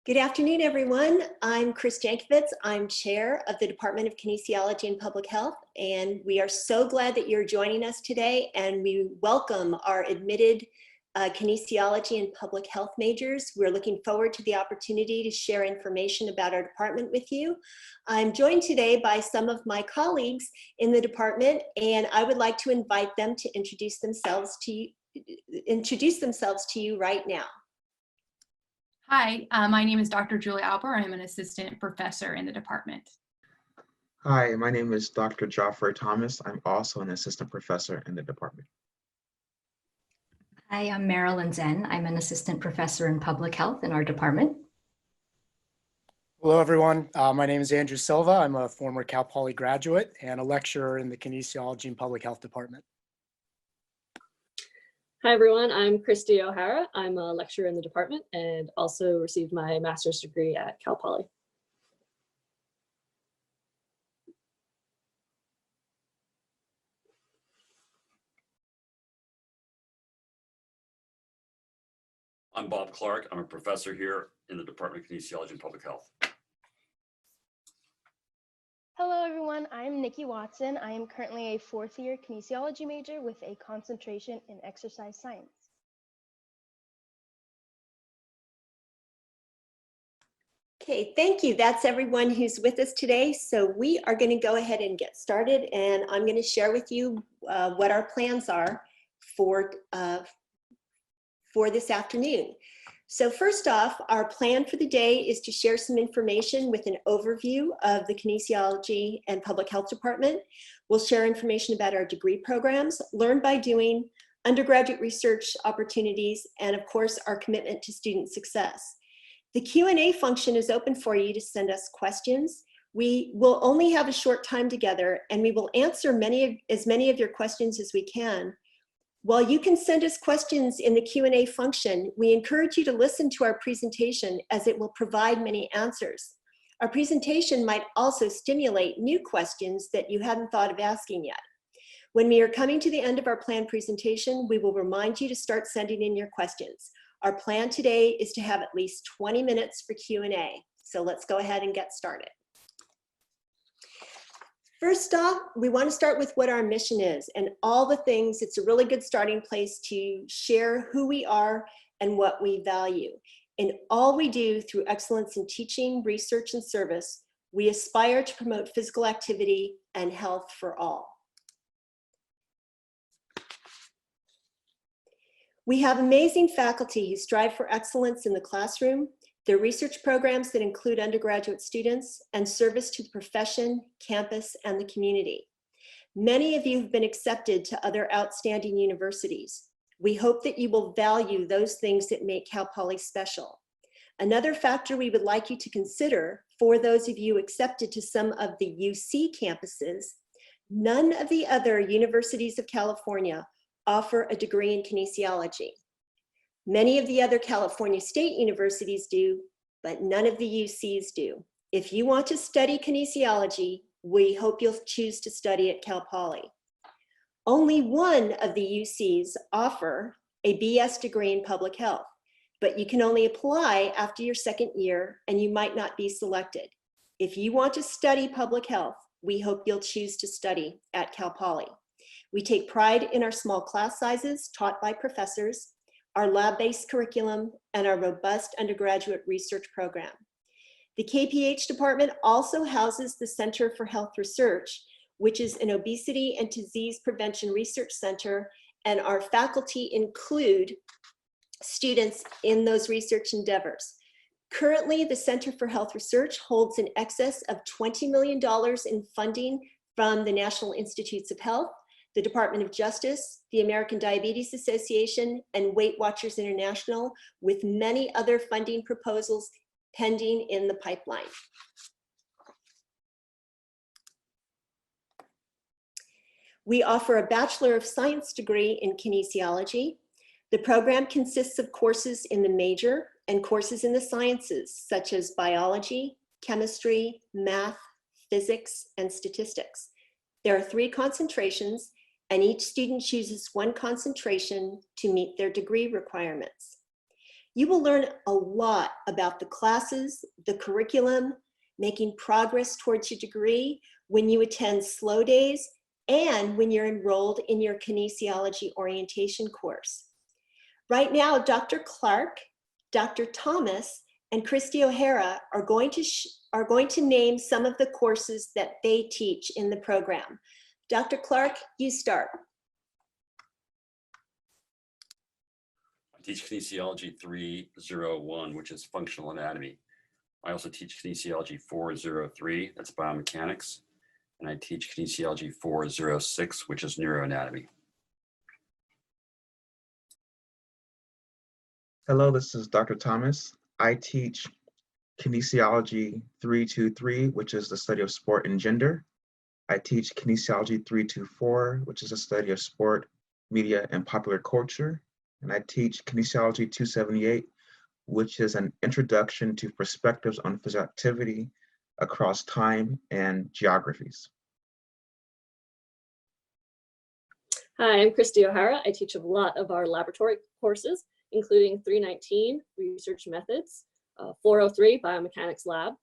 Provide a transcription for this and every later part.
Good afternoon, everyone. I'm Chris Jankovitz. I'm chair of the Department of Kinesiology and Public Health, and we are so glad that you're joining us today, and we welcome our admitted kinesiology and public health majors. We're looking forward to the opportunity to share information about our department with you. I'm joined today by some of my colleagues in the department, and I would like to invite them to introduce themselves to you right now. Hi, my name is Dr. Julie Alper. I'm an assistant professor in the department. Hi, my name is Dr. Joffrey Thomas. I'm also an assistant professor in the department. Hi, I'm Marilyn Zen. I'm an assistant professor in public health in our department. Hello, everyone. My name is Andrew Silva. I'm a former Cal Poly graduate and a lecturer in the Kinesiology and Public Health department. Hi, everyone. I'm Christy O'Hara. I'm a lecturer in the department and also received my master's degree at Cal Poly. I'm Bob Clark. I'm a professor here in the Department of Kinesiology and Public Health. Hello, everyone. I'm Nikki Watson. I am currently a fourth-year kinesiology major with a concentration in exercise science. Okay, thank you. That's everyone who's with us today. So we are going to go ahead and get started, and I'm going to share with you what our plans are for this afternoon. So first off, our plan for the day is to share some information with an overview of the Kinesiology and Public Health Department. We'll share information about our degree programs, learn by doing, undergraduate research opportunities, and of course, our commitment to student success. The Q&A function is open for you to send us questions. We will only have a short time together, and we will answer as many of your questions as we can. While you can send us questions in the Q&A function, we encourage you to listen to our presentation as it will provide many answers. Our presentation might also stimulate new questions that you hadn't thought of asking yet. When we are coming to the end of our planned presentation, we will remind you to start sending in your questions. Our plan today is to have at least 20 minutes for Q&A. So let's go ahead and get started. First off, we want to start with what our mission is and all the things. It's a really good starting place to share who we are and what we value. In all we do through excellence in teaching, research, and service, we aspire to promote physical activity and health for all. We have amazing faculty who strive for excellence in the classroom, their research programs that include undergraduate students, and service to the profession, campus, and the community. Many of you have been accepted to other outstanding universities. We hope that you will value those things that make Cal Poly special. Another factor we would like you to consider for those of you accepted to some of the UC campuses, none of the other universities of California offer a degree in kinesiology. Many of the other California state universities do, but none of the UCs do. If you want to study kinesiology, we hope you'll choose to study at Cal Poly. Only one of the UCs offer a BS degree in public health, but you can only apply after your second year and you might not be selected. If you want to study public health, we hope you'll choose to study at Cal Poly. We take pride in our small class sizes taught by professors, our lab-based curriculum, and our robust undergraduate research program. The KPH department also houses the Center for Health Research, which is an obesity and disease prevention research center, and our faculty include students in those research endeavors. Currently, the Center for Health Research holds in excess of $20 million in funding from the National Institutes of Health, the Department of Justice, the American Diabetes Association, and Weight Watchers International, with many other funding proposals pending in the pipeline. We offer a Bachelor of Science degree in kinesiology. The program consists of courses in the major and courses in the sciences, such as biology, chemistry, math, physics, and statistics. There are 3 concentrations, and each student chooses one concentration to meet their degree requirements. You will learn a lot about the classes, the curriculum, making progress towards your degree when you attend slow days and when you're enrolled in your kinesiology orientation course. Right now, Dr. Clark, Dr. Thomas, and Christy O'Hara are going to name some of the courses that they teach in the program. Dr. Clark, you start. I teach Kinesiology 301, which is functional anatomy. I also teach Kinesiology 403, that's biomechanics. And I teach Kinesiology 406, which is neuroanatomy. Hello, this is Dr. Thomas. I teach Kinesiology 323, which is the study of sport and gender. I teach Kinesiology 324, which is a study of sport, media, and popular culture. And I teach Kinesiology 278, which is an introduction to perspectives on physical activity across time and geographies. Hi, I'm Christy O'Hara. I teach a lot of our laboratory courses, including 319, Research Methods, 403, Biomechanics Lab,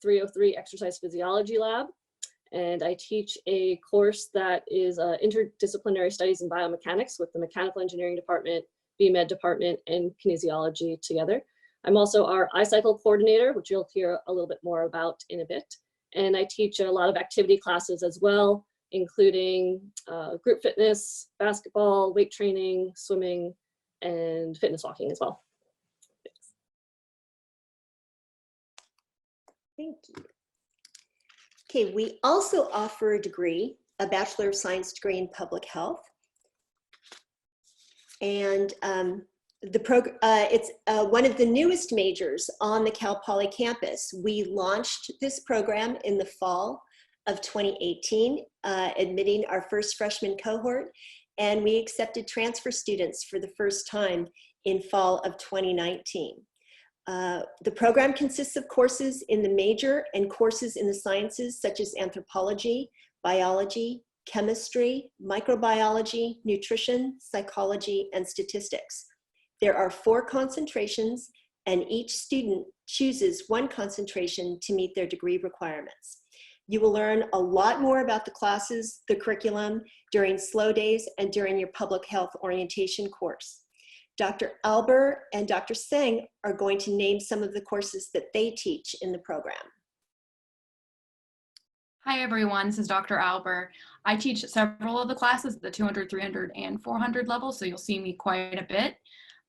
303, Exercise Physiology Lab, and I teach a course that is interdisciplinary studies in biomechanics with the Mechanical Engineering Department, BMed Department, and Kinesiology together. I'm also our iCycle coordinator, which you'll hear a little bit more about in a bit. And I teach a lot of activity classes as well, including group fitness, basketball, weight training, swimming, and fitness walking as well. Thank you. Okay, we also offer a degree, a Bachelor of Science degree in Public Health. And it's one of the newest majors on the Cal Poly campus. We launched this program in the fall of 2018, admitting our first freshman cohort, and we accepted transfer students for the first time in fall of 2019. The program consists of courses in the major and courses in the sciences such as anthropology, biology, chemistry, microbiology, nutrition, psychology, and statistics. There are 4 concentrations, and each student chooses one concentration to meet their degree requirements. You will learn a lot more about the classes, the curriculum, during slow days and during your public health orientation course. Dr. Alber and Dr. Singh are going to name some of the courses that they teach in the program. Hi everyone, this is Dr. Alber. I teach several of the classes at the 200, 300, and 400 level, so you'll see me quite a bit.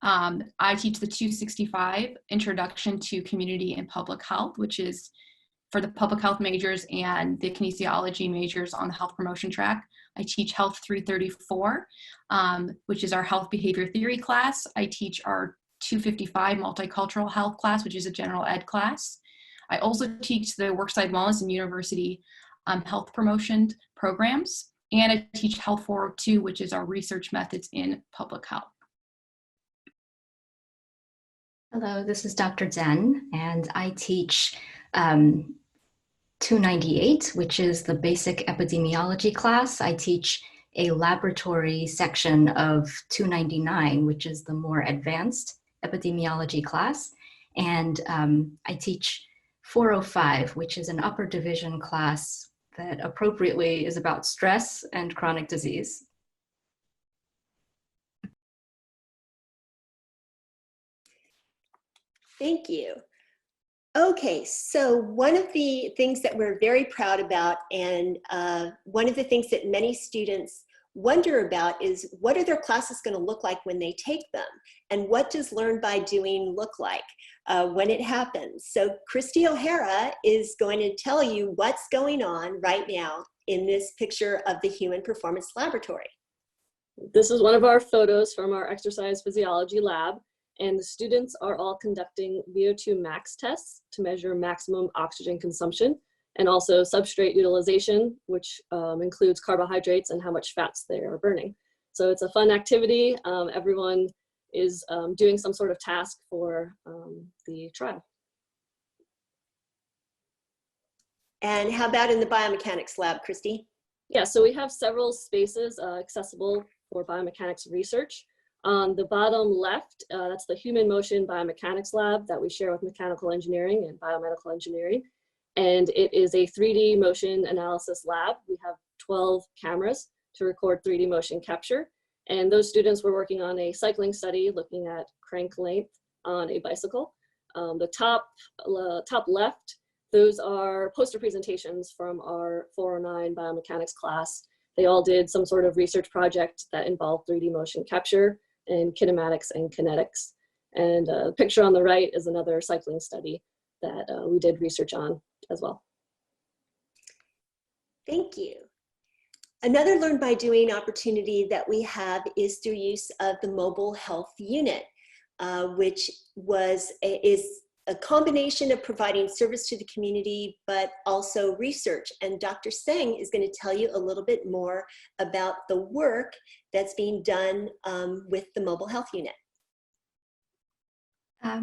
I teach the 265 Introduction to Community and Public Health, which is for the public health majors and the kinesiology majors on the health promotion track. I teach Health 334, which is our health behavior theory class. I teach our 255 Multicultural Health class, which is a general ed class. I also teach the Worksite Wellness and University health promotion programs. And I teach Health 402, which is our research methods in public health. Hello, this is Dr. Zhen, and I teach 298, which is the basic epidemiology class. I teach a laboratory section of 299, which is the more advanced epidemiology class. And I teach 405, which is an upper division class that appropriately is about stress and chronic disease. Thank you. Okay, so one of the things that we're very proud about, and one of the things that many students wonder about, is what are their classes going to look like when they take them? And what does Learn by Doing look like when it happens? So Christy O'Hara is going to tell you what's going on right now in this picture of the Human Performance Laboratory. This is one of our photos from our exercise physiology lab, and the students are all conducting VO2 max tests to measure maximum oxygen consumption, and also substrate utilization, which includes carbohydrates and how much fats they are burning. So it's a fun activity. Everyone is doing some sort of task for the trial. And how about in the biomechanics lab, Christy? Yeah, so we have several spaces accessible for biomechanics research. On the bottom left, that's the human motion biomechanics lab that we share with mechanical engineering and biomedical engineering. And it is a 3D motion analysis lab. We have 12 cameras to record 3D motion capture. And those students were working on a cycling study looking at crank length on a bicycle. The top left, those are poster presentations from our 409 biomechanics class. They all did some sort of research project that involved 3D motion capture and kinematics and kinetics. And the picture on the right is another cycling study that we did research on as well. Thank you. Another Learn by Doing opportunity that we have is through use of the mobile health unit, which is a combination of providing service to the community, but also research. And Dr. Singh is going to tell you a little bit more about the work that's being done with the mobile health unit.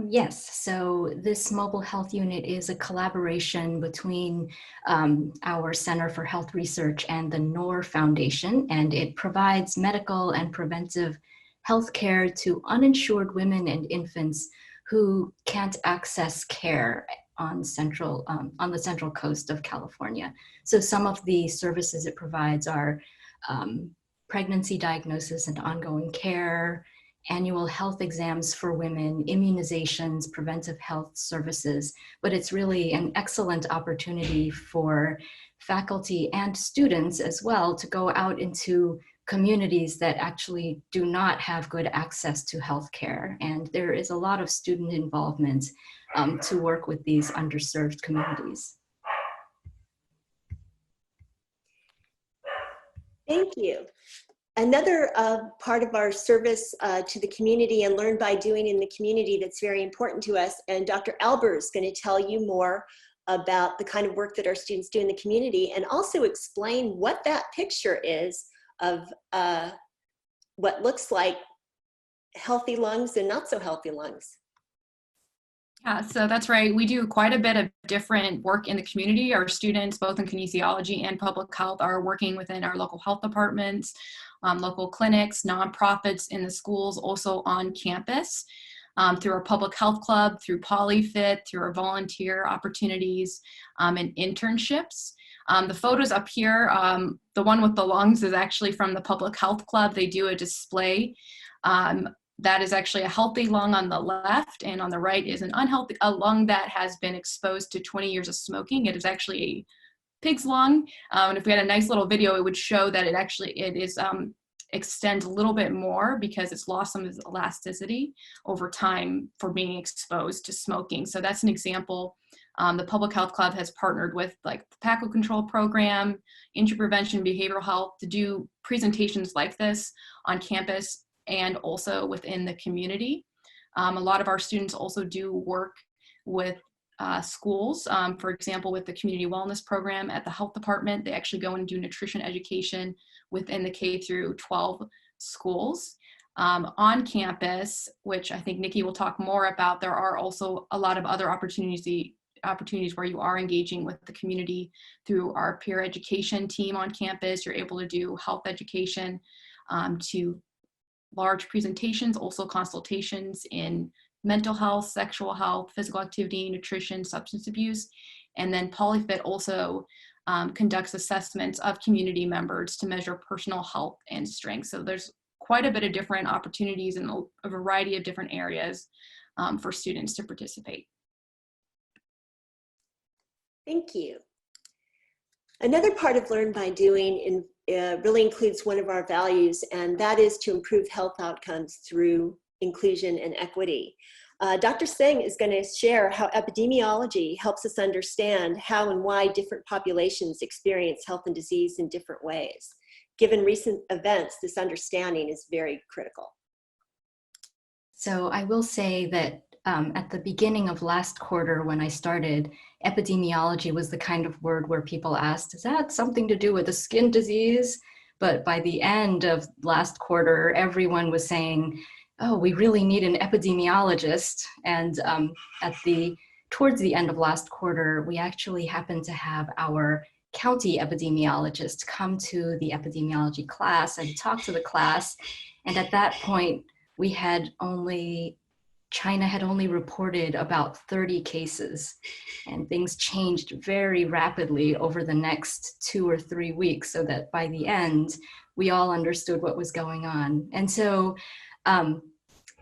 Yes, so this mobile health unit is a collaboration between our Center for Health Research and the NOR Foundation, and it provides medical and preventive health care to uninsured women and infants who can't access care on the central coast of California. So some of the services it provides are pregnancy diagnosis and ongoing care, annual health exams for women, immunizations, preventive health services, but it's really an excellent opportunity for faculty and students as well to go out into communities that actually do not have good access to healthcare. And there is a lot of student involvement to work with these underserved communities. Thank you. Another part of our service to the community and Learn by Doing in the community that's very important to us, and Dr. Albert is going to tell you more about the kind of work that our students do in the community and also explain what that picture is of what looks like healthy lungs and not so healthy lungs. Yeah, so that's right. We do quite a bit of different work in the community. Our students, both in kinesiology and public health, are working within our local health departments, local clinics, nonprofits in the schools, also on campus, through our public health club, through PolyFit, through our volunteer opportunities, and internships. The photos up here, the one with the lungs is actually from the public health club. They do a display. That is actually a healthy lung on the left, and on the right is a lung that has been exposed to 20 years of smoking. It is actually a pig's lung, and if we had a nice little video, it would show that it extends a little bit more because it's lost some of its elasticity over time for being exposed to smoking. So that's an example. The Public Health Club has partnered with like the tobacco control program, injury prevention, behavioral health to do presentations like this on campus and also within the community. A lot of our students also do work with schools. For example, with the community wellness program at the health department, they actually go and do nutrition education within the K through 12 schools. On campus, which I think Nikki will talk more about, there are also a lot of other opportunities where you are engaging with the community through our peer education team on campus. You're able to do health education to large presentations, also consultations in mental health, sexual health, physical activity, nutrition, substance abuse. And then PolyFit also conducts assessments of community members to measure personal health and strength. So there's quite a bit of different opportunities in a variety of different areas for students to participate. Thank you. Another part of Learn by Doing really includes one of our values, and that is to improve health outcomes through inclusion and equity. Dr. Singh is going to share how epidemiology helps us understand how and why different populations experience health and disease in different ways. Given recent events, this understanding is very critical. So I will say that at the beginning of last quarter when I started, epidemiology was the kind of word where people asked, is that something to do with a skin disease? But by the end of last quarter, everyone was saying, oh, we really need an epidemiologist. And towards the end of last quarter, we actually happened to have our county epidemiologist come to the epidemiology class and talk to the class. And at that point, China had only reported about 30 cases, and things changed very rapidly over the next 2 or 3 weeks, so that by the end, we all understood what was going on. And so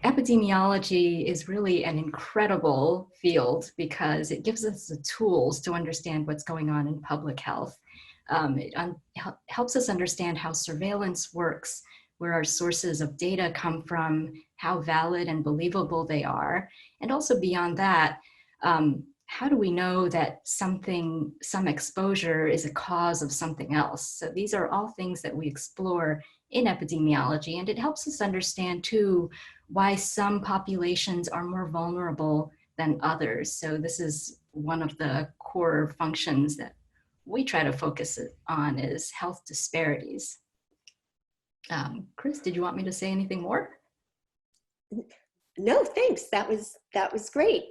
epidemiology is really an incredible field because it gives us the tools to understand what's going on in public health. It helps us understand how surveillance works, where our sources of data come from, how valid and believable they are. And also beyond that, how do we know that some exposure is a cause of something else? So these are all things that we explore in epidemiology, and it helps us understand too why some populations are more vulnerable than others. So this is one of the core functions that we try to focus on, is health disparities. Chris, did you want me to say anything more? No, thanks. That was great.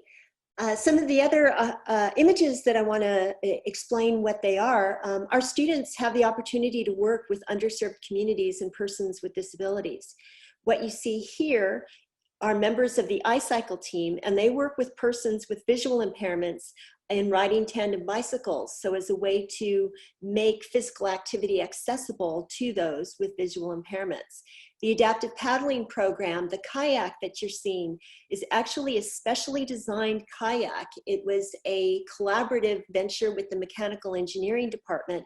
Some of the other images that I want to explain what they are, our students have the opportunity to work with underserved communities and persons with disabilities. What you see here are members of the iCycle team, and they work with persons with visual impairments in riding tandem bicycles, so as a way to make physical activity accessible to those with visual impairments. The adaptive paddling program, the kayak that you're seeing, is actually a specially designed kayak. It was a collaborative venture with the mechanical engineering department,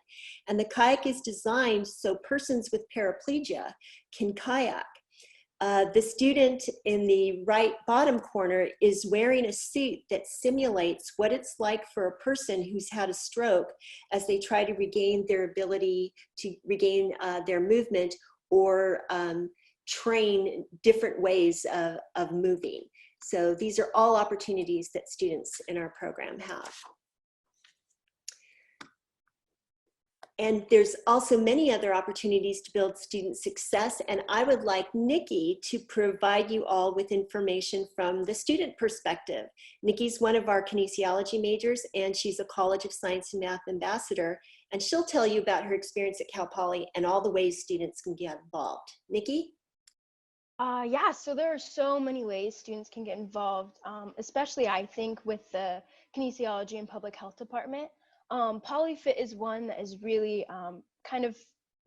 and the kayak is designed so persons with paraplegia can kayak. The student in the right bottom corner is wearing a suit that simulates what it's like for a person who's had a stroke as they try to regain their ability to regain their movement or train different ways of moving. So these are all opportunities that students in our program have. And there's also many other opportunities to build student success. And I would like Nikki to provide you all with information from the student perspective. Nikki's one of our kinesiology majors, and she's a College of Science and Math ambassador. And she'll tell you about her experience at Cal Poly and all the ways students can get involved. Nikki? Yeah, so there are so many ways students can get involved, especially I think with the kinesiology and public health department. PolyFit is one that is really kind of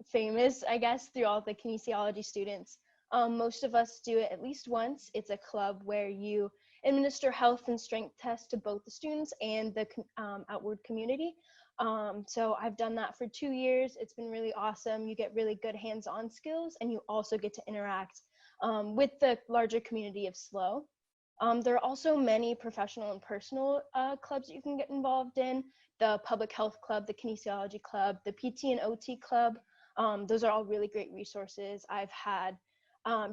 famous, I guess, through all the kinesiology students. Most of us do it at least once. It's a club where you administer health and strength tests to both the students and the outward community. So I've done that for 2 years. It's been really awesome. You get really good hands-on skills, and you also get to interact with the larger community of SLO. There are also many professional and personal clubs that you can get involved in. The public health club, the kinesiology club, the PT and OT club. Those are all really great resources. I've had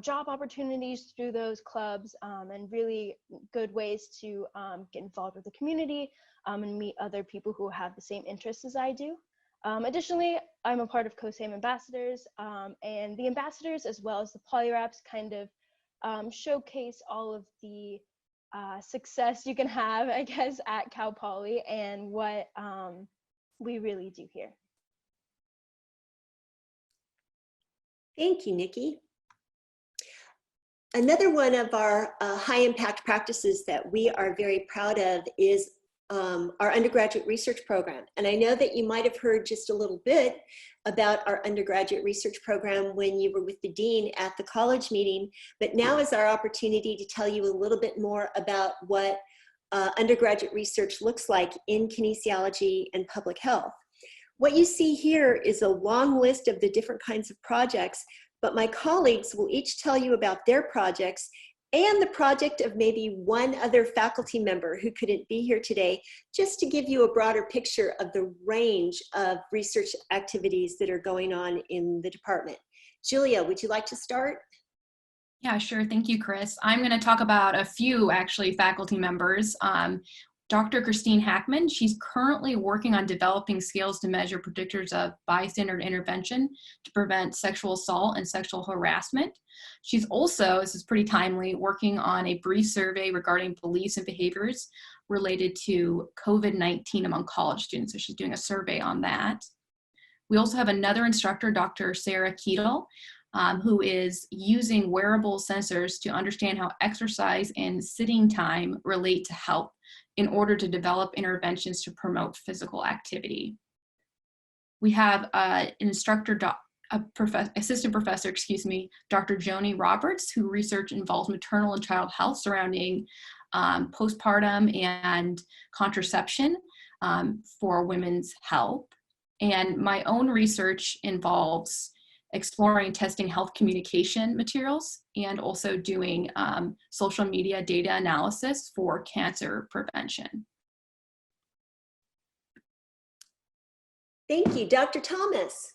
job opportunities through those clubs and really good ways to get involved with the community and meet other people who have the same interests as I do. Additionally, I'm a part of COSAM ambassadors, and the ambassadors as well as the polyreps kind of showcase all of the success you can have, I guess, at Cal Poly and what we really do here. Thank you, Nikki. Another one of our high impact practices that we are very proud of is our undergraduate research program. And I know that you might have heard just a little bit about our undergraduate research program when you were with the dean at the college meeting, but now is our opportunity to tell you a little bit more about what undergraduate research looks like in kinesiology and public health. What you see here is a long list of the different kinds of projects, but my colleagues will each tell you about their projects and the project of maybe one other faculty member who couldn't be here today, just to give you a broader picture of the range of research activities that are going on in the department. Julia, would you like to start? Yeah, sure. Thank you, Chris. I'm going to talk about a few actually faculty members. Dr. Christine Hackman, she's currently working on developing scales to measure predictors of bystander intervention to prevent sexual assault and sexual harassment. She's also, this is pretty timely, working on a brief survey regarding beliefs and behaviors related to COVID-19 among college students. So she's doing a survey on that. We also have another instructor, Dr. Sarah Keetle. who is using wearable sensors to understand how exercise and sitting time relate to health in order to develop interventions to promote physical activity. We have an instructor, assistant professor, Dr. Joni Roberts, who research involves maternal and child health surrounding postpartum and contraception for women's health. And my own research involves exploring testing health communication materials and also doing social media data analysis for cancer prevention. Thank you. Dr. Thomas.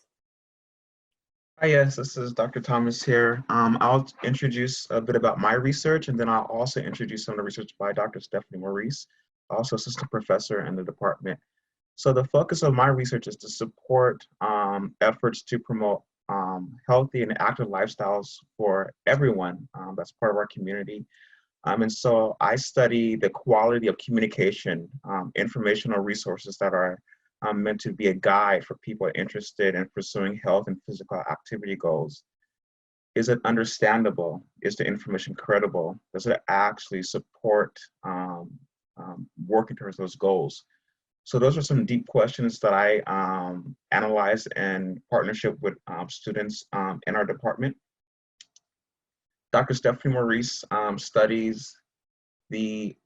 Hi, yes, this is Dr. Thomas here. I'll introduce a bit about my research, and then I'll also introduce some of the research by Dr. Stephanie Maurice, also assistant professor in the department. So the focus of my research is to support efforts to promote healthy and active lifestyles for everyone that's part of our community. And so I study the quality of communication, informational resources that are meant to be a guide for people interested in pursuing health and physical activity goals. Is it understandable? Is the information credible? Does it actually support working towards those goals? So those are some deep questions that I analyze in partnership with students in our department. Dr. Stephanie Maurice studies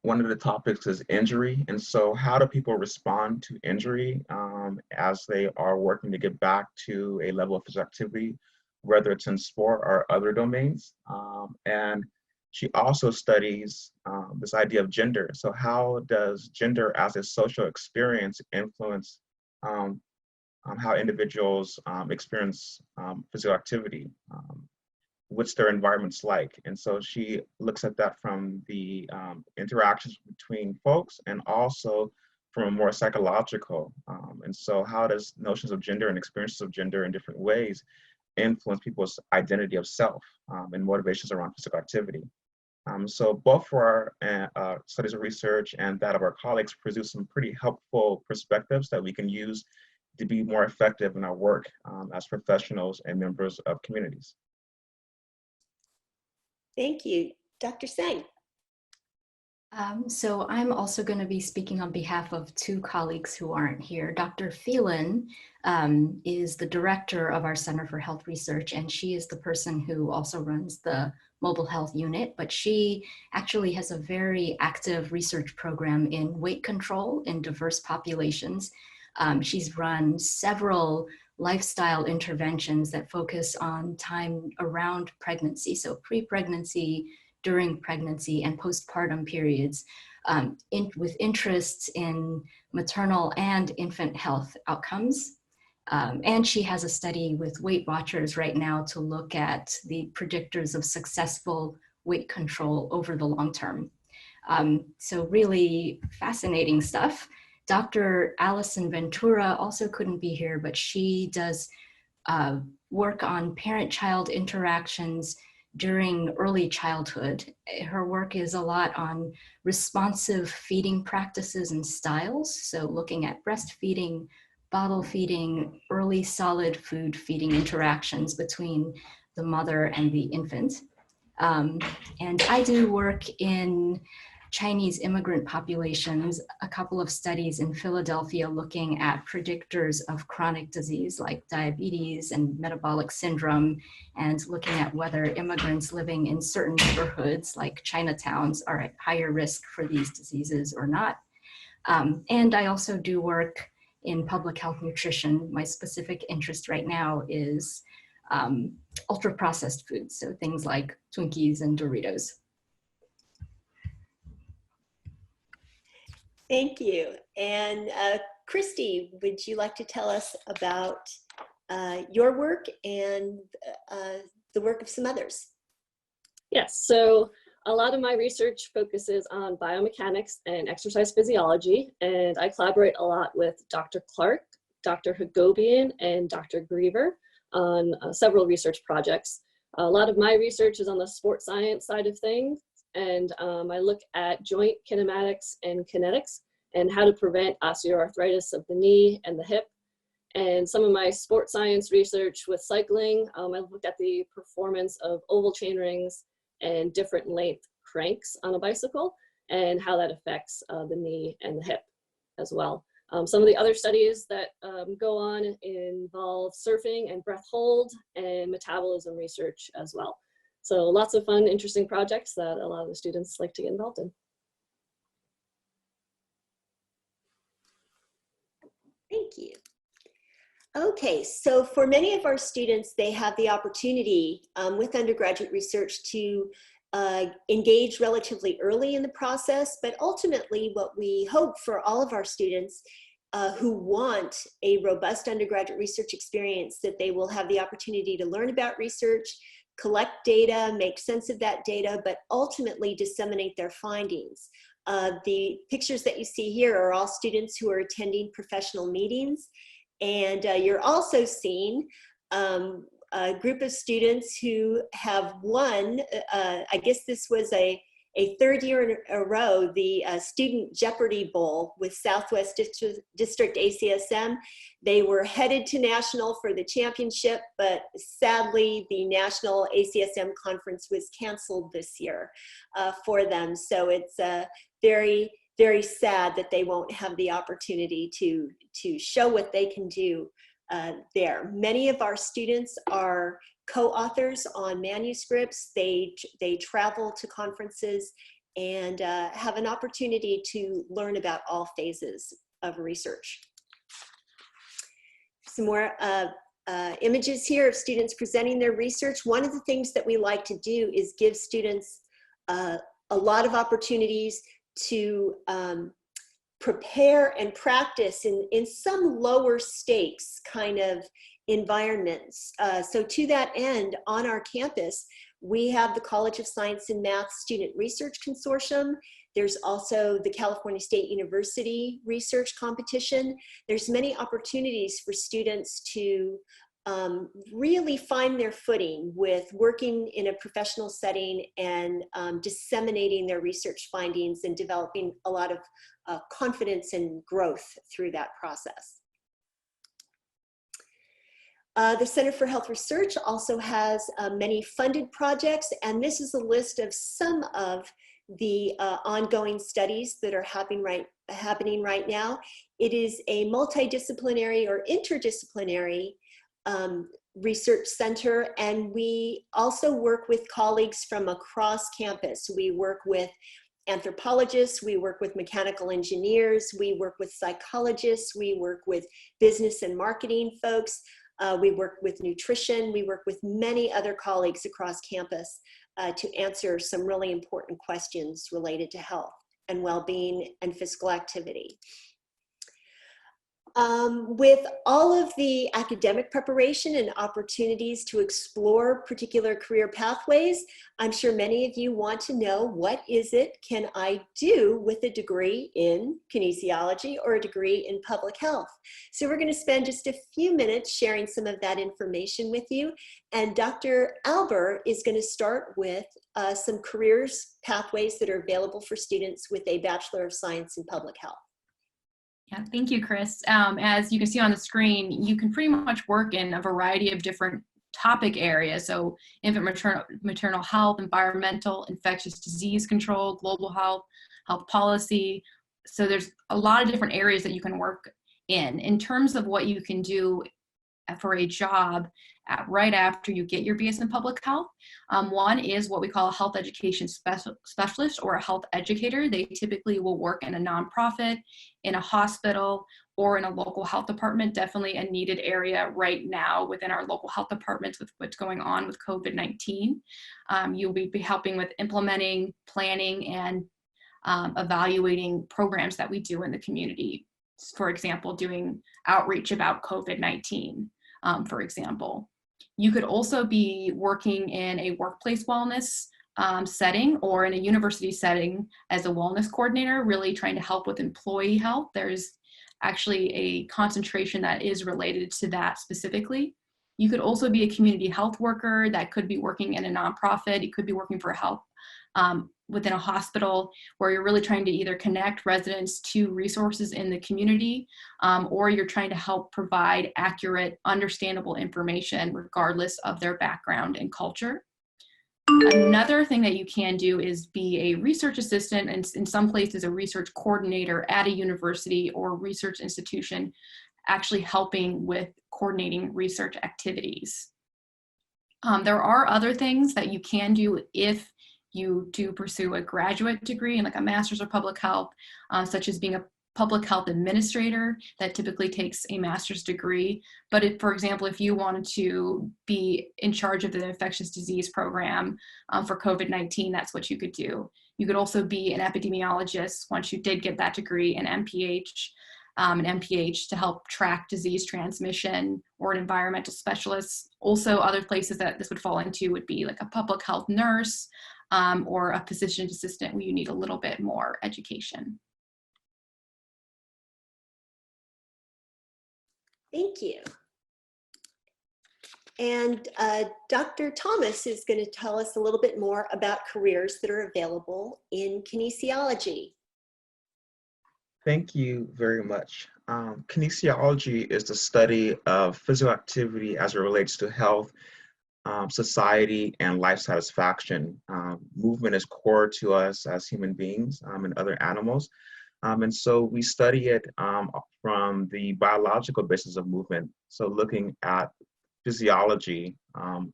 one of the topics is injury. And so how do people respond to injury as they are working to get back to a level of physical activity, whether it's in sport or other domains. And she also studies this idea of gender. So how does gender as a social experience influence how individuals experience physical activity? What's their environments like? And so she looks at that from the interactions between folks and also from a more psychological. And so how does notions of gender and experiences of gender in different ways influence people's identity of self and motivations around physical activity? So both for our studies of research and that of our colleagues produce some pretty helpful perspectives that we can use to be more effective in our work as professionals and members of communities. Thank you. Dr. Tseng. So I'm also going to be speaking on behalf of two colleagues who aren't here. Dr. Phelan is the director of our Center for Health Research, and she is the person who also runs the mobile health unit, but she actually has a very active research program in weight control in diverse populations. She's run several lifestyle interventions that focus on time around pregnancy, so pre-pregnancy, during pregnancy, and postpartum periods, with interests in maternal and infant health outcomes. And she has a study with Weight Watchers right now to look at the predictors of successful weight control over the long term. So really fascinating stuff. Dr. Allison Ventura also couldn't be here, but she does work on parent-child interactions during early childhood. Her work is a lot on responsive feeding practices and styles. So looking at breastfeeding, bottle feeding, early solid food feeding interactions between the mother and the infant. And I do work in Chinese immigrant populations, a couple of studies in Philadelphia looking at predictors of chronic disease like diabetes and metabolic syndrome, and looking at whether immigrants living in certain neighborhoods like Chinatowns are at higher risk for these diseases or not. And I also do work in public health nutrition. My specific interest right now is ultra-processed foods, so things like Twinkies and Doritos. Thank you. And Christy, would you like to tell us about your work and the work of some others? Yes, so a lot of my research focuses on biomechanics and exercise physiology, and I collaborate a lot with Dr. Clark, Dr. Hagobian, and Dr. Griever on several research projects. A lot of my research is on the sports science side of things, and I look at joint kinematics and kinetics and how to prevent osteoarthritis of the knee and the hip. And some of my sports science research with cycling, I looked at the performance of oval chain rings and different length cranks on a bicycle and how that affects the knee and the hip as well. Some of the other studies that go on involve surfing and breath hold and metabolism research as well. So lots of fun, interesting projects that a lot of the students like to get involved in. Thank you. Okay, so for many of our students, they have the opportunity with undergraduate research to engage relatively early in the process, but ultimately what we hope for all of our students who want a robust undergraduate research experience, that they will have the opportunity to learn about research, collect data, make sense of that data, but ultimately disseminate their findings. The pictures that you see here are all students who are attending professional meetings. And you're also seeing a group of students who have won, I guess this was a third year in a row, the Student Jeopardy Bowl with Southwest District ACSM. They were headed to national for the championship, but sadly the National ACSM Conference was canceled this year for them. So it's very, very sad that they won't have the opportunity to show what they can do there. Many of our students are co-authors on manuscripts. They travel to conferences and have an opportunity to learn about all phases of research. Some more images here of students presenting their research. One of the things that we like to do is give students a lot of opportunities to prepare and practice in some lower stakes kind of environments. So to that end, on our campus, we have the College of Science and Math Student Research Consortium. There's also the California State University Research Competition. There's many opportunities for students to really find their footing with working in a professional setting and disseminating their research findings and developing a lot of confidence and growth through that process. The Center for Health Research also has many funded projects, and this is a list of some of the ongoing studies that are happening right now. It is a multidisciplinary or interdisciplinary research center, and we also work with colleagues from across campus. We work with anthropologists, we work with mechanical engineers, we work with psychologists, we work with business and marketing folks, we work with nutrition, we work with many other colleagues across campus to answer some really important questions related to health and well-being and physical activity. With all of the academic preparation and opportunities to explore particular career pathways, I'm sure many of you want to know, what is it can I do with a degree in kinesiology or a degree in public health? So we're going to spend just a few minutes sharing some of that information with you. And Dr. Alber is going to start with some careers pathways that are available for students with a Bachelor of Science in Public Health. Yeah, thank you, Chris. As you can see on the screen, you can pretty much work in a variety of different topic areas. So infant maternal health, environmental, infectious disease control, global health, health policy. So there's a lot of different areas that you can work in. In terms of what you can do for a job right after you get your BS in public health, one is what we call a health education specialist or a health educator. They typically will work in a nonprofit, in a hospital, or in a local health department. Definitely a needed area right now within our local health departments with what's going on with COVID-19. You'll be helping with implementing, planning, and evaluating programs that we do in the community. For example, doing outreach about COVID-19, for example. You could also be working in a workplace wellness setting or in a university setting as a wellness coordinator, really trying to help with employee health. There's actually a concentration that is related to that specifically. You could also be a community health worker that could be working in a nonprofit. You could be working for a health within a hospital, where you're really trying to either connect residents to resources in the community, or you're trying to help provide accurate, understandable information regardless of their background and culture. Another thing that you can do is be a research assistant, and in some places a research coordinator at a university or research institution, actually helping with coordinating research activities. There are other things that you can do if you do pursue a graduate degree in like a master's of public health, such as being a public health administrator. That typically takes a master's degree. But if, for example, if you wanted to be in charge of the infectious disease program for COVID-19, that's what you could do. You could also be an epidemiologist once you did get that degree, an MPH to help track disease transmission, or an environmental specialist. Also, other places that this would fall into would be like a public health nurse, or a physician assistant where you need a little bit more education. Thank you. And Dr. Thomas is going to tell us a little bit more about careers that are available in kinesiology. Thank you very much. Kinesiology is the study of physical activity as it relates to health, society, and life satisfaction. Movement is core to us as human beings and other animals. And so we study it from the biological basis of movement. So looking at physiology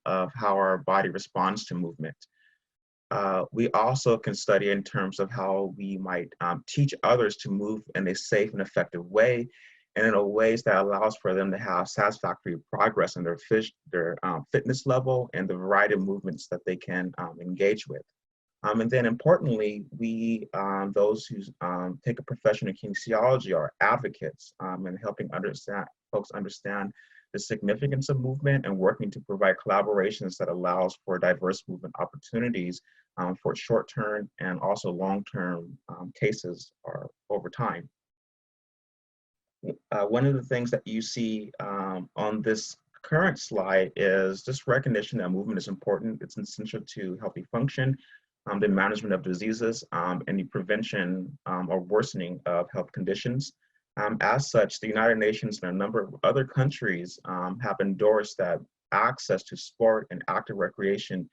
of how our body responds to movement. We also can study in terms of how we might teach others to move in a safe and effective way, and in a ways that allows for them to have satisfactory progress in their fitness level and the variety of movements that they can engage with. And then importantly, we, those who take a profession in kinesiology, are advocates in helping folks understand the significance of movement and working to provide collaborations that allows for diverse movement opportunities for short-term and also long-term cases or over time. One of the things that you see on this current slide is this recognition that movement is important. It's essential to healthy function, the management of diseases, and the prevention or worsening of health conditions. As such, the United Nations and a number of other countries have endorsed that access to sport and active recreation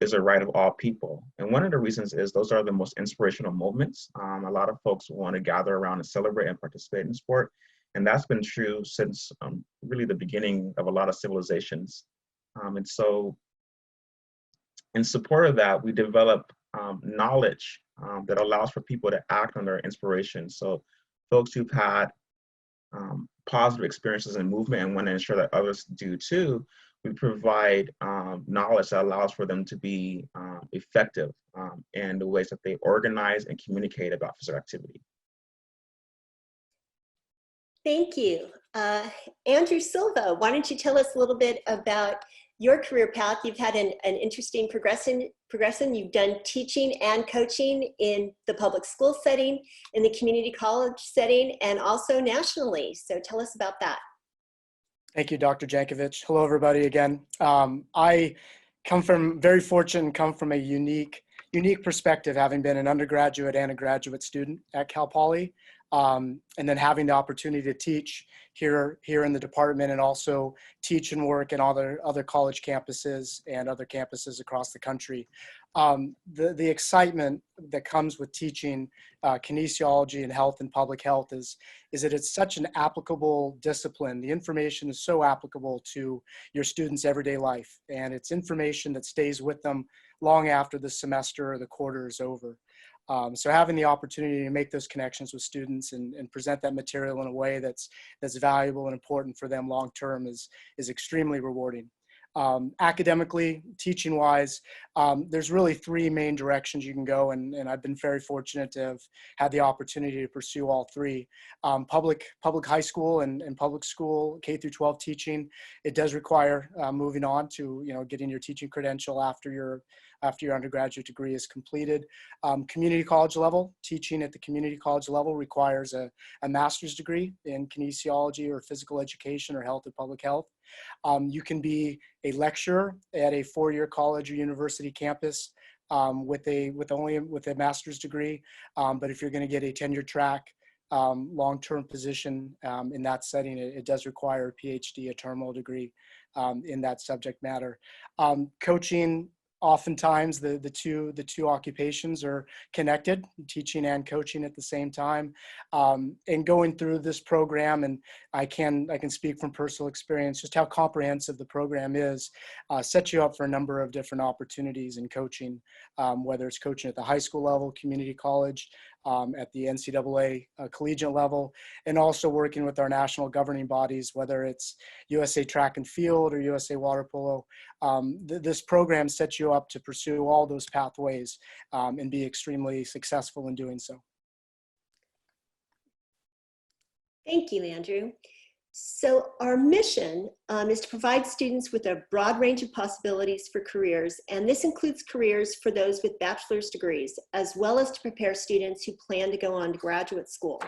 is a right of all people. And one of the reasons is those are the most inspirational moments. A lot of folks want to gather around and celebrate and participate in sport. And that's been true since really the beginning of a lot of civilizations. And so in support of that, we develop knowledge that allows for people to act on their inspiration. So folks who've had positive experiences in movement and want to ensure that others do too, we provide knowledge that allows for them to be effective in the ways that they organize and communicate about physical activity. Thank you. Andrew Silva, why don't you tell us a little bit about your career path? You've had an interesting progression. You've done teaching and coaching in the public school setting, in the community college setting, and also nationally. So tell us about that. Thank you, Dr. Jankovic. Hello, everybody again. I very fortunate and come from a unique perspective, having been an undergraduate and a graduate student at Cal Poly, and then having the opportunity to teach here in the department, and also teach and work in other college campuses and other campuses across the country. The excitement that comes with teaching kinesiology and health and public health is that it's such an applicable discipline. The information is so applicable to your students' everyday life, and it's information that stays with them long after the semester or the quarter is over. So having the opportunity to make those connections with students and present that material in a way that's valuable and important for them long term is extremely rewarding. Academically, teaching wise, there's really three main directions you can go, and I've been very fortunate to have had the opportunity to pursue all three. Public high school and public school K through 12 teaching, it does require moving on to getting your teaching credential after your undergraduate degree is completed. Community college level, teaching at the community college level requires a master's degree in kinesiology or physical education or health or public health. You can be a lecturer at a four-year college or university campus with a master's degree. But if you're going to get a tenure track long-term position in that setting, it does require a PhD, a terminal degree in that subject matter. Coaching, oftentimes the two occupations are connected, teaching and coaching at the same time. And going through this program, and I can speak from personal experience, just how comprehensive the program is, sets you up for a number of different opportunities in coaching, whether it's coaching at the high school level, community college, at the NCAA collegiate level, and also working with our national governing bodies, whether it's USA Track and Field or USA Water Polo. This program sets you up to pursue all those pathways and be extremely successful in doing so. Thank you, Andrew. So our mission is to provide students with a broad range of possibilities for careers, and this includes careers for those with bachelor's degrees, as well as to prepare students who plan to go on to graduate school.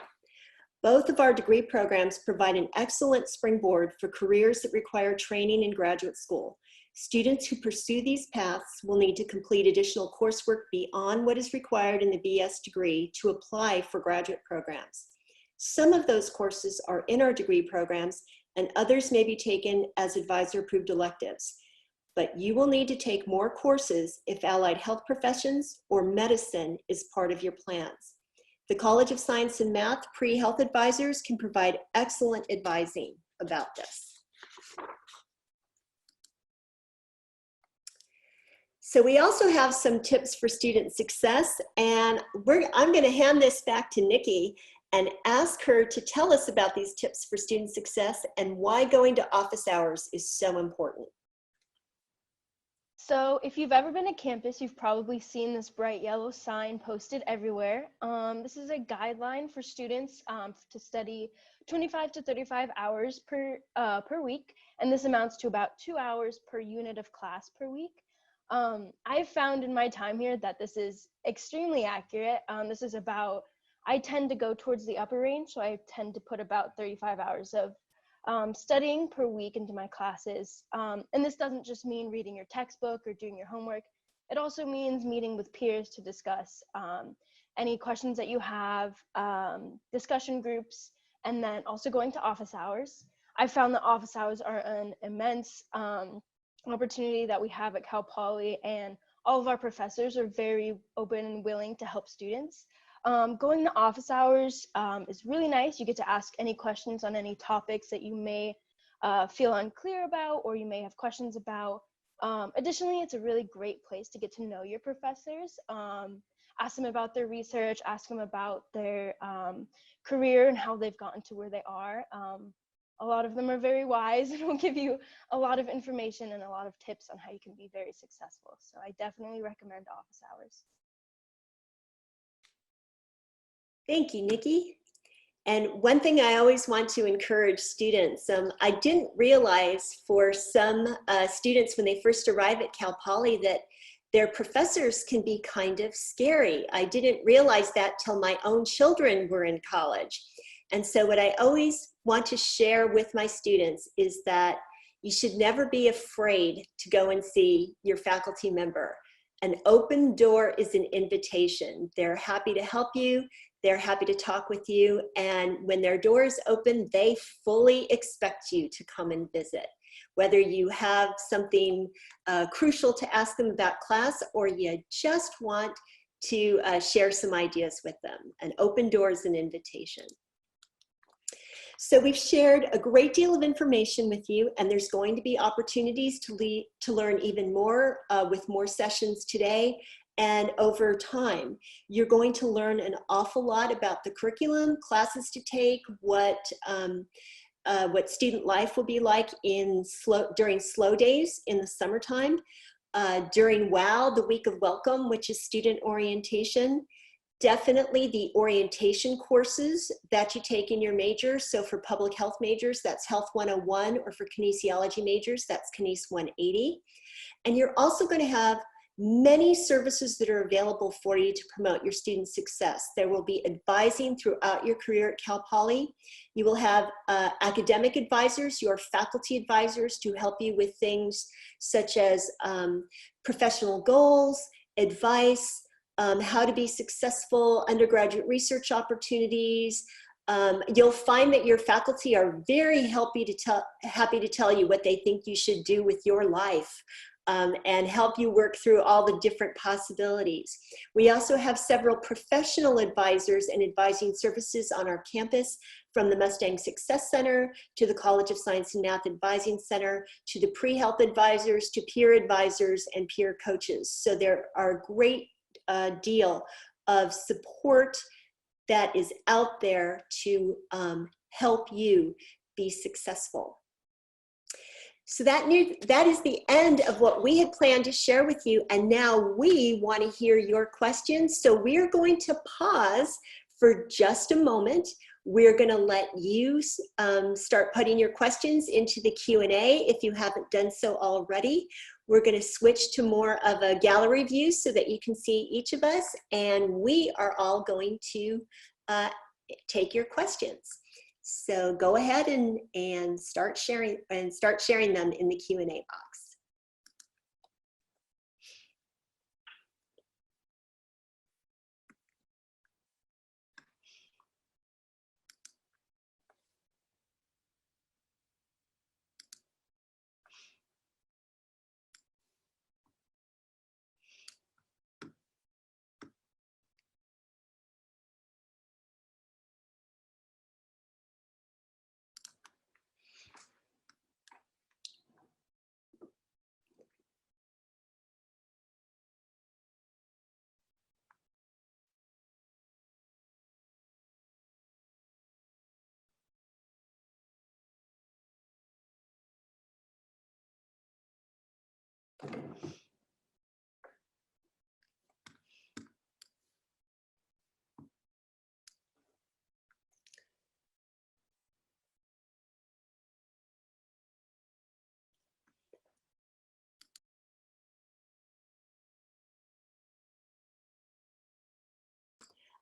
Both of our degree programs provide an excellent springboard for careers that require training in graduate school. Students who pursue these paths will need to complete additional coursework beyond what is required in the BS degree to apply for graduate programs. Some of those courses are in our degree programs, and others may be taken as advisor-approved electives. But you will need to take more courses if allied health professions or medicine is part of your plans. The College of Science and Math pre-health advisors can provide excellent advising about this. So we also have some tips for student success, and I'm going to hand this back to Nikki and ask her to tell us about these tips for student success and why going to office hours is so important. So if you've ever been to campus, you've probably seen this bright yellow sign posted everywhere. This is a guideline for students to study 25 to 35 hours per week, and this amounts to about 2 hours per unit of class per week. I've found in my time here that this is extremely accurate. This is about, I tend to go towards the upper range, so I tend to put about 35 hours of studying per week into my classes. And this doesn't just mean reading your textbook or doing your homework. It also means meeting with peers to discuss any questions that you have, discussion groups, and then also going to office hours. I found that office hours are an immense opportunity that we have at Cal Poly, and all of our professors are very open and willing to help students. Going to office hours is really nice. You get to ask any questions on any topics that you may feel unclear about or you may have questions about. Additionally, it's a really great place to get to know your professors. Ask them about their research, ask them about their career and how they've gotten to where they are. A lot of them are very wise and will give you a lot of information and a lot of tips on how you can be very successful. So I definitely recommend office hours. Thank you, Nikki. And one thing I always want to encourage students, I didn't realize for some students when they first arrive at Cal Poly that their professors can be kind of scary. I didn't realize that till my own children were in college. And so what I always want to share with my students is that you should never be afraid to go and see your faculty member. An open door is an invitation. They're happy to help you. They're happy to talk with you. And when their door is open, they fully expect you to come and visit. Whether you have something crucial to ask them about class or you just want to share some ideas with them. An open door is an invitation. So we've shared a great deal of information with you, and there's going to be opportunities to learn even more with more sessions today and over time. You're going to learn an awful lot about the curriculum, classes to take, what student life will be like during slow days in the summertime, during WOW, the week of welcome, which is student orientation. Definitely the orientation courses that you take in your major. So for public health majors, that's Health 101, or for kinesiology majors, that's Kines 180. And you're also going to have many services that are available for you to promote your student success. There will be advising throughout your career at Cal Poly. You will have academic advisors, your faculty advisors, to help you with things such as professional goals, advice, how to be successful, undergraduate research opportunities. You'll find that your faculty are very happy to tell you what they think you should do with your life. And help you work through all the different possibilities. We also have several professional advisors and advising services on our campus, from the Mustang Success Center to the College of Science and Math Advising Center, to the pre-health advisors, to peer advisors and peer coaches. So there are a great deal of support that is out there to help you be successful. So that is the end of what we had planned to share with you, and now we want to hear your questions. So we're going to pause for just a moment. We're going to let you start putting your questions into the Q&A if you haven't done so already. We're going to switch to more of a gallery view so that you can see each of us, and we are all going to take your questions. So go ahead and start sharing them in the Q&A box.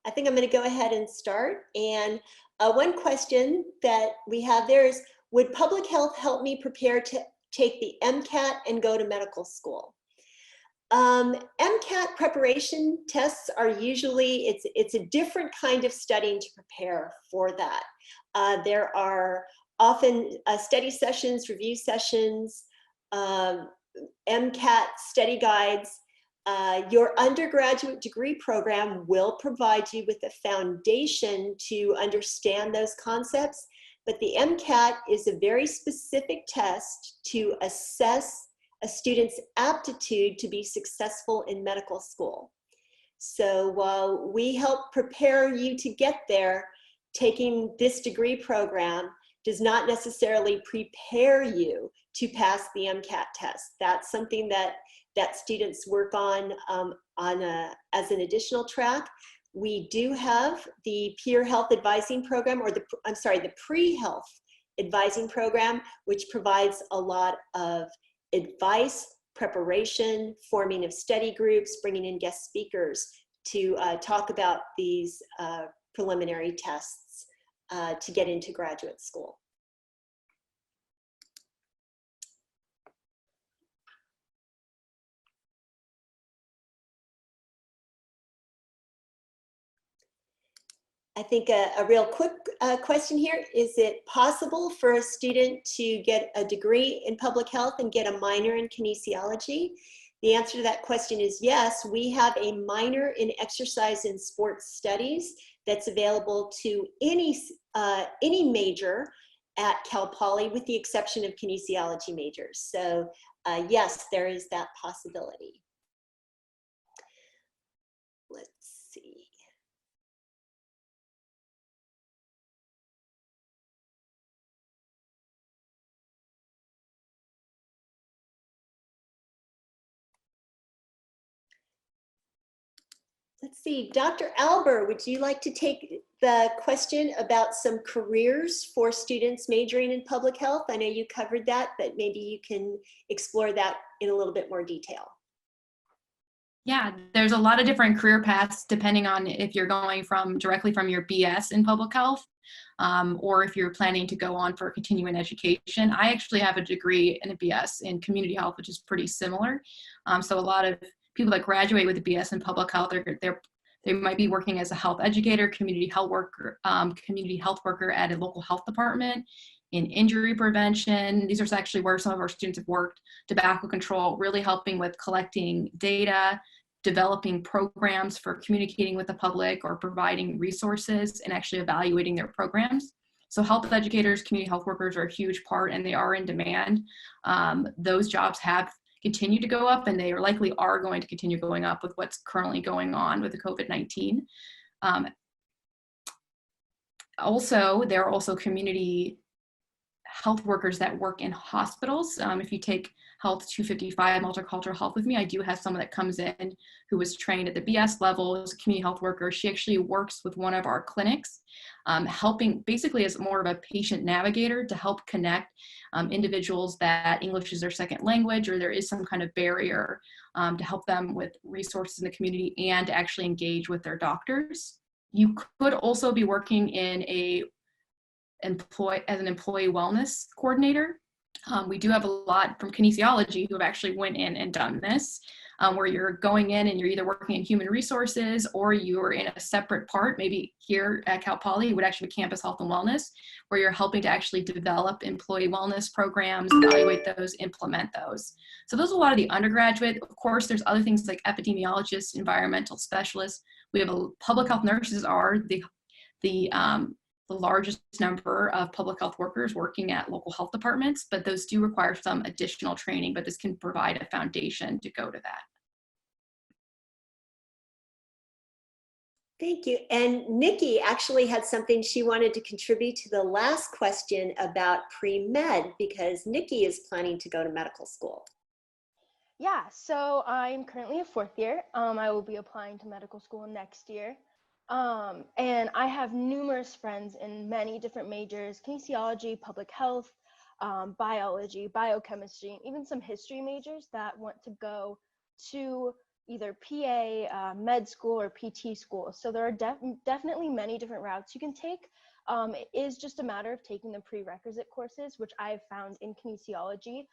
I think I'm going to go ahead and start. And one question that we have there is, would public health help me prepare to take the MCAT and go to medical school? MCAT preparation tests are usually, it's a different kind of studying to prepare for that. There are often study sessions, review sessions, MCAT study guides. Your undergraduate degree program will provide you with a foundation to understand those concepts, but the MCAT is a very specific test to assess a student's aptitude to be successful in medical school. So while we help prepare you to get there, taking this degree program does not necessarily prepare you to pass the MCAT test. That's something that students work on as an additional track. We do have the peer health advising program, or the pre-health advising program, which provides a lot of advice, preparation, forming of study groups, bringing in guest speakers to talk about these preliminary tests to get into graduate school. I think a real quick question here, is it possible for a student to get a degree in public health and get a minor in kinesiology? The answer to that question is yes. We have a minor in exercise and sports studies that's available to any major at Cal Poly, with the exception of kinesiology majors. So yes, there is that possibility. Let's see. Let's see, Dr. Alber, would you like to take the question about some careers for students majoring in public health? I know you covered that, but maybe you can explore that in a little bit more detail. Yeah, there's a lot of different career paths depending on if you're going directly from your BS in public health, or if you're planning to go on for continuing education. I actually have a degree and a BS in community health, which is pretty similar. So a lot of people that graduate with a BS in public health, they might be working as a health educator, community health worker at a local health department, in injury prevention. These are actually where some of our students have worked. Tobacco control, really helping with collecting data, developing programs for communicating with the public or providing resources and actually evaluating their programs. So health educators, community health workers are a huge part, and they are in demand. Those jobs have continued to go up, and they likely are going to continue going up with what's currently going on with the COVID-19. Also, there are also community health workers that work in hospitals. If you take Health 255 Multicultural Health with me, I do have someone that comes in who was trained at the BS level as a community health worker. She actually works with one of our clinics, helping basically as more of a patient navigator to help connect individuals that English is their second language or there is some kind of barrier to help them with resources in the community and to actually engage with their doctors. You could also be working in as an employee wellness coordinator. We do have a lot from kinesiology who have actually went in and done this, where you're going in and you're either working in human resources or you're in a separate part, maybe here at Cal Poly would actually be campus health and wellness, where you're helping to actually develop employee wellness programs, evaluate those, implement those. So those are a lot of the undergraduate. Of course, there's other things like epidemiologists, environmental specialists. We have public health nurses are the largest number of public health workers working at local health departments, but those do require some additional training, but this can provide a foundation to go to that. Thank you. And Nikki actually had something she wanted to contribute to the last question about pre-med, because Nikki is planning to go to medical school. Yeah, so I'm currently a fourth year. I will be applying to medical school next year. And I have numerous friends in many different majors: kinesiology, public health, biology, biochemistry, and even some history majors that want to go to either PA, med school, or PT school. So there are definitely many different routes you can take. It is just a matter of taking the prerequisite courses, which I've found in kinesiology.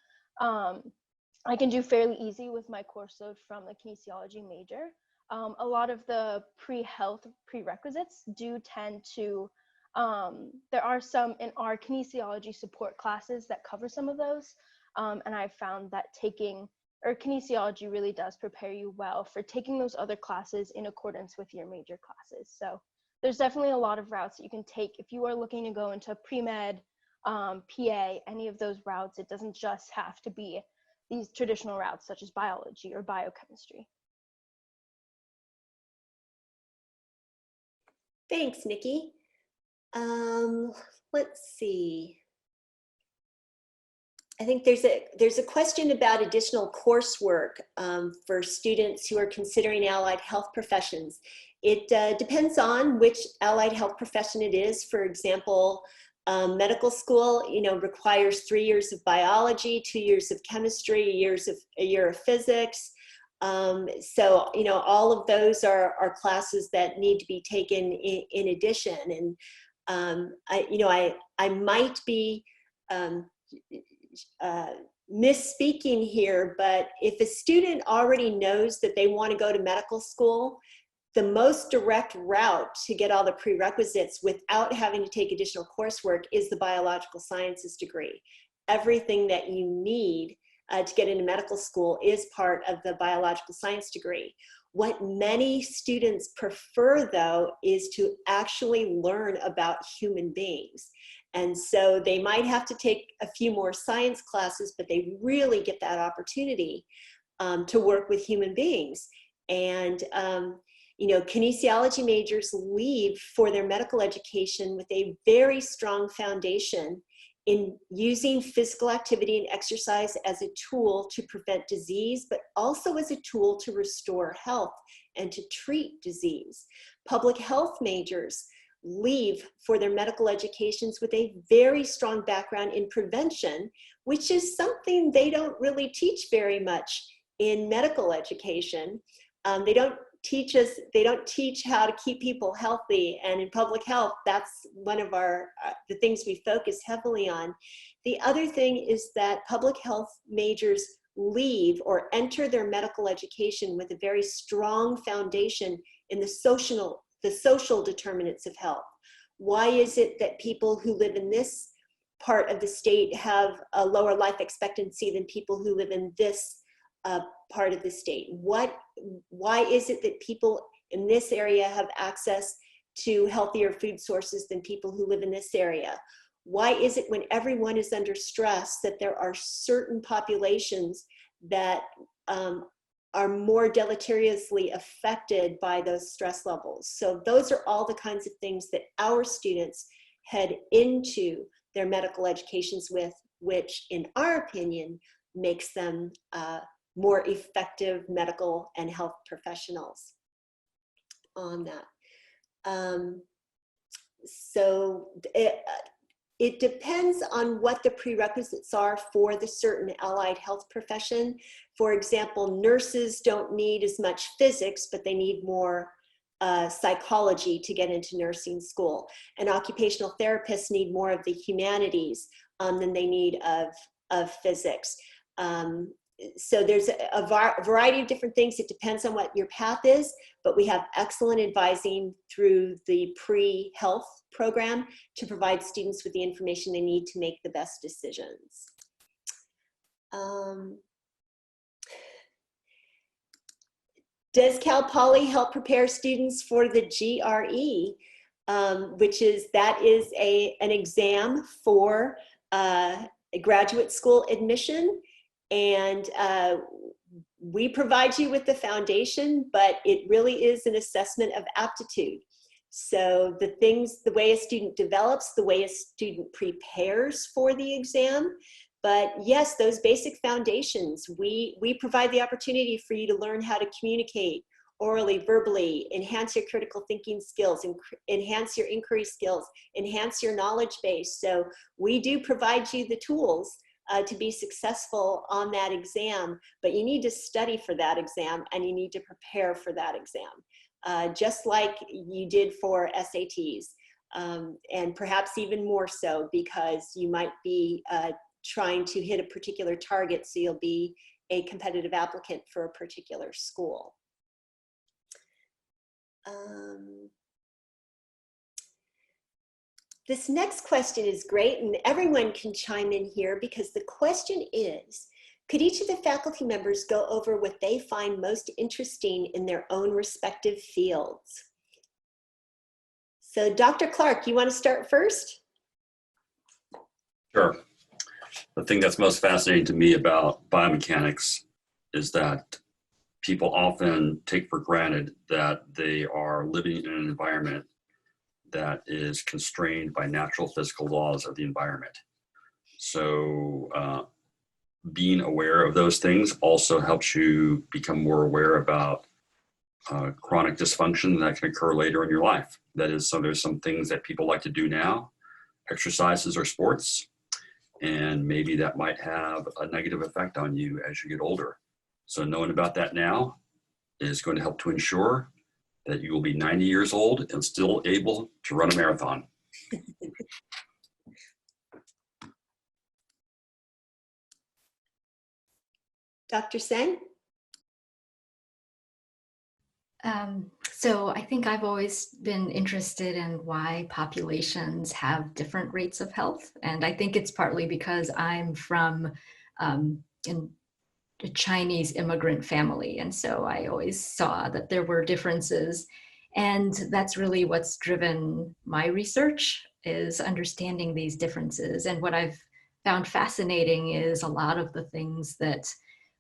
I can do fairly easy with my course load from the kinesiology major. A lot of the pre-health prerequisites do tend to, there are some in our kinesiology support classes that cover some of those. And I've found that kinesiology really does prepare you well for taking those other classes in accordance with your major classes. So there's definitely a lot of routes that you can take if you are looking to go into pre-med, PA, any of those routes. It doesn't just have to be these traditional routes such as biology or biochemistry. Thanks, Nikki. Let's see. I think there's a question about additional coursework for students who are considering allied health professions. It depends on which allied health profession it is. For example, medical school, requires 3 years of biology, 2 years of chemistry, a year of physics. So, all of those are classes that need to be taken in addition. And, I might be misspeaking here, but if a student already knows that they want to go to medical school, the most direct route to get all the prerequisites without having to take additional coursework is the biological sciences degree. Everything that you need to get into medical school is part of the biological science degree. What many students prefer, though, is to actually learn about human beings. And so they might have to take a few more science classes, but they really get that opportunity to work with human beings. And kinesiology majors leave for their medical education with a very strong foundation in using physical activity and exercise as a tool to prevent disease, but also as a tool to restore health and to treat disease. Public health majors leave for their medical educations with a very strong background in prevention, which is something they don't really teach very much in medical education. They don't teach how to keep people healthy, and in public health, that's one of the things we focus heavily on. The other thing is that public health majors leave or enter their medical education with a very strong foundation in the social determinants of health? Why is it that people who live in this part of the state have a lower life expectancy than people who live in this part of the state? Why is it that people in this area have access to healthier food sources than people who live in this area? Why is it when everyone is under stress that there are certain populations that are more deleteriously affected by those stress levels? So those are all the kinds of things that our students head into their medical educations with, which in our opinion makes them more effective medical and health professionals on that. So it depends on what the prerequisites are for the certain allied health profession. For example, nurses don't need as much physics, but they need more psychology to get into nursing school. And occupational therapists need more of the humanities than they need of physics. So there's a variety of different things. It depends on what your path is, but we have excellent advising through the pre-health program to provide students with the information they need to make the best decisions. Does Cal Poly help prepare students for the GRE, which is an exam for a graduate school admission? And we provide you with the foundation, but it really is an assessment of aptitude. So the way a student develops, the way a student prepares for the exam. But yes, those basic foundations, we provide the opportunity for you to learn how to communicate orally, verbally, enhance your critical thinking skills, enhance your inquiry skills, enhance your knowledge base. So we do provide you the tools to be successful on that exam, but you need to study for that exam and you need to prepare for that exam, just like you did for SATs, and perhaps even more so because you might be trying to hit a particular target, so you'll be a competitive applicant for a particular school. This next question is great, and everyone can chime in here because the question is, could each of the faculty members go over what they find most interesting in their own respective fields? So Dr. Clark, you want to start first? Sure. The thing that's most fascinating to me about biomechanics is that people often take for granted that they are living in an environment that is constrained by natural physical laws of the environment. So being aware of those things also helps you become more aware about chronic dysfunction that can occur later in your life. That is, so there's some things that people like to do now, exercises or sports, and maybe that might have a negative effect on you as you get older. So knowing about that now is going to help to ensure that you will be 90 years old and still able to run a marathon. Dr. Sen? So I think I've always been interested in why populations have different rates of health. And I think it's partly because I'm from in a Chinese immigrant family. And so I always saw that there were differences. And that's really what's driven my research, is understanding these differences. And what I've found fascinating is a lot of the things that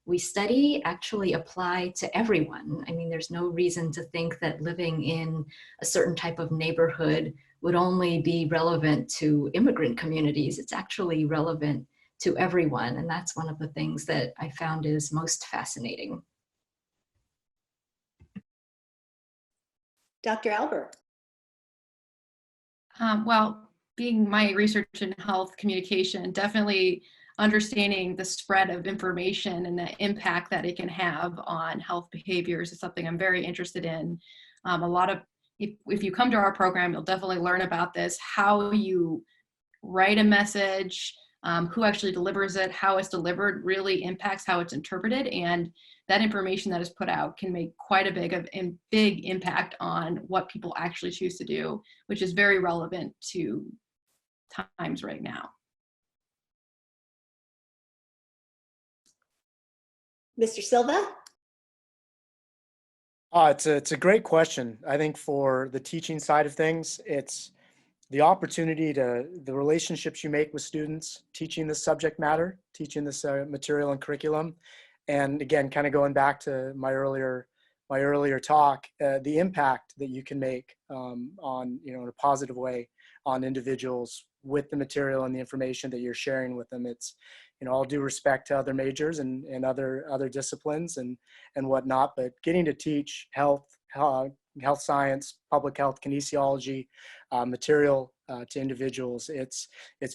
we study actually apply to everyone. I mean, there's no reason to think that living in a certain type of neighborhood would only be relevant to immigrant communities. It's actually relevant to everyone. And that's one of the things that I found is most fascinating. Dr. Albert? Well, being my research in health communication, definitely understanding the spread of information and the impact that it can have on health behaviors is something I'm very interested in. A lot of, if you come to our program, you'll definitely learn about this, how you write a message, who actually delivers it, how it's delivered really impacts how it's interpreted, and that information that is put out can make quite a big impact on what people actually choose to do, which is very relevant to times right now. Mr. Silva? It's a great question. I think for the teaching side of things, it's the opportunity the relationships you make with students, teaching this subject matter, teaching this material and curriculum. And again, kind of going back to my earlier talk, the impact that you can make on, in a positive way on individuals with the material and the information that you're sharing with them. It's, all due respect to other majors and other disciplines and whatnot, but getting to teach health science, public health, kinesiology, material to individuals, it's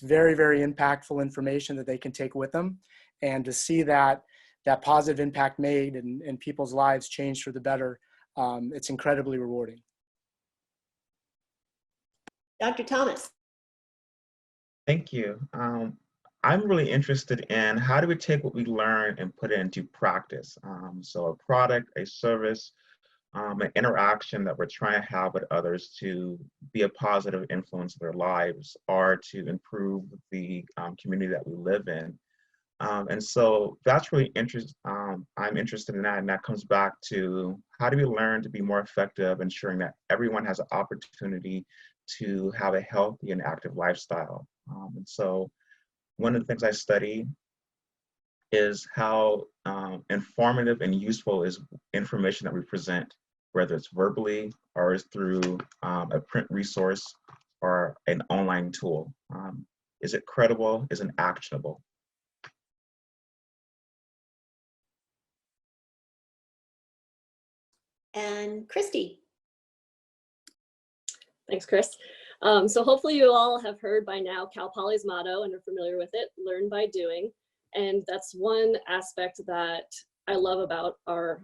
very, very impactful information that they can take with them, and to see that positive impact made and people's lives changed for the better, it's incredibly rewarding. Dr. Thomas? Thank you. I'm really interested in how do we take what we learn and put it into practice. So a product, a service, an interaction that we're trying to have with others to be a positive influence in their lives or to improve the community that we live in. And so that's really I'm interested in that, and that comes back to how do we learn to be more effective, ensuring that everyone has an opportunity to have a healthy and active lifestyle. And so one of the things I study is how informative and useful is information that we present, whether it's verbally or is through a print resource or an online tool. Is it credible? Is it actionable? And Christy? Thanks, Chris. So hopefully you all have heard by now Cal Poly's motto and are familiar with it, learn by doing. And that's one aspect that I love about our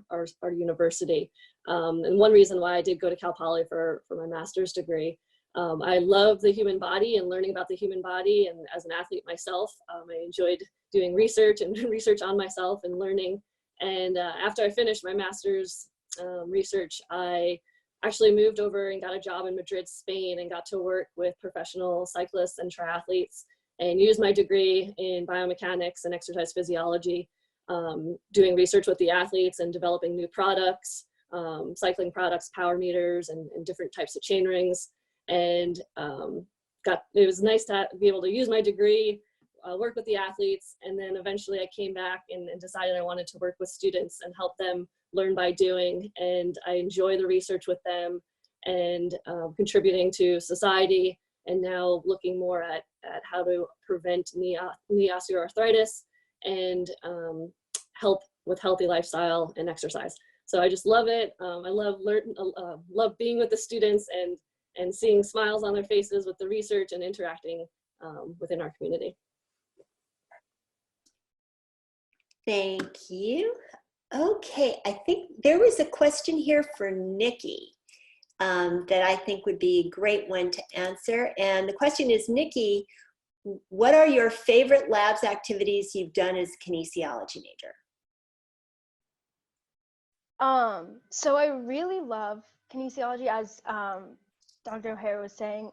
university. And one reason why I did go to Cal Poly for my master's degree. I love the human body and learning about the human body. And as an athlete myself, I enjoyed doing research and research on myself and learning. And after I finished my master's research, I actually moved over and got a job in Madrid, Spain, and got to work with professional cyclists and triathletes and used my degree in biomechanics and exercise physiology, doing research with the athletes and developing new products, cycling products, power meters, and different types of chain rings. And it was nice to be able to use my degree, work with the athletes, and then eventually I came back and decided I wanted to work with students and help them learn by doing, and I enjoy the research with them and contributing to society, and now looking more at how to prevent knee osteoarthritis and help with healthy lifestyle and exercise. So I just love it. I love being with the students and seeing smiles on their faces with the research and interacting within our community. Thank you. Okay, I think there was a question here for Nikki that I think would be a great one to answer. And the question is, Nikki, what are your favorite labs activities you've done as a kinesiology major? So I really love kinesiology, as Dr. O'Hara was saying.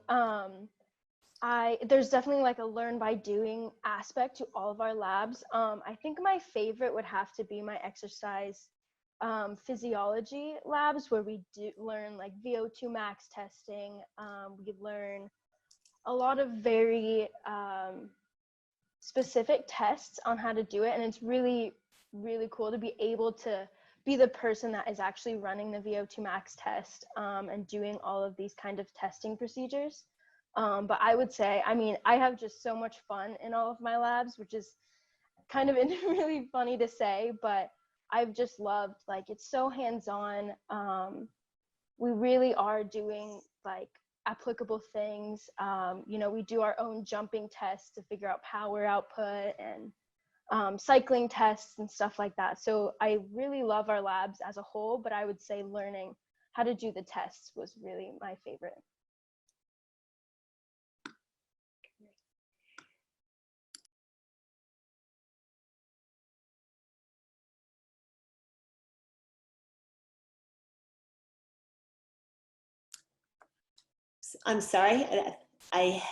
There's definitely like a learn by doing aspect to all of our labs. I think my favorite would have to be my exercise physiology labs, where we do learn like VO2 max testing. We learn a lot of very specific tests on how to do it, and it's really, really cool to be able to be the person that is actually running the VO2 max test and doing all of these kind of testing procedures. But I would say, I have just so much fun in all of my labs, which is kind of really funny to say, but I've just loved, like, it's so hands-on. We really are doing like applicable things. We do our own jumping tests to figure out power output and cycling tests and stuff like that. So I really love our labs as a whole, but I would say learning how to do the tests was really my favorite. I'm sorry, I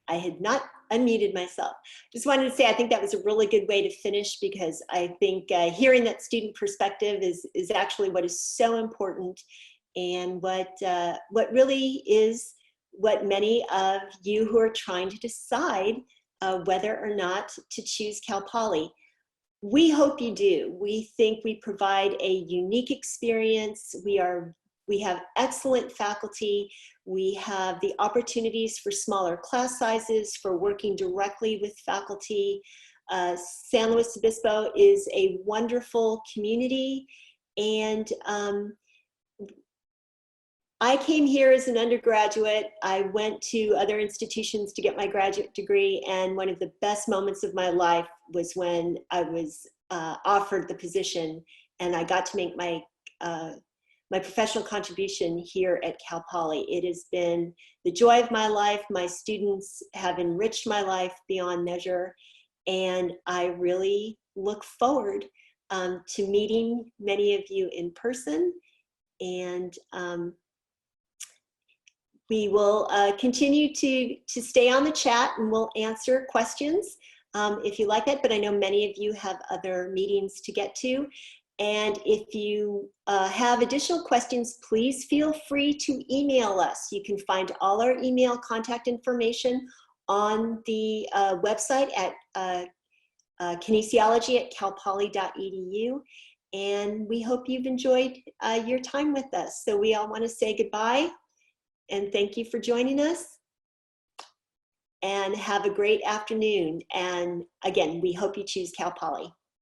had not unmuted myself. Just wanted to say I think that was a really good way to finish, because I think hearing that student perspective is actually what is so important, and what really is what many of you who are trying to decide whether or not to choose Cal Poly. We hope you do. We think we provide a unique experience. We have excellent faculty. We have the opportunities for smaller class sizes, for working directly with faculty. San Luis Obispo is a wonderful community, and I came here as an undergraduate. I went to other institutions to get my graduate degree, and one of the best moments of my life was when I was offered the position, and I got to make my professional contribution here at Cal Poly. It has been the joy of my life. My students have enriched my life beyond measure, and I really look forward to meeting many of you in person, and we will continue to stay on the chat, and we'll answer questions if you like that, but I know many of you have other meetings to get to. And if you have additional questions, please feel free to email us. You can find all our email contact information on the website at kinesiology@calpoly.edu. And we hope you've enjoyed your time with us. So we all want to say goodbye and thank you for joining us. And have a great afternoon. And again, we hope you choose Cal Poly.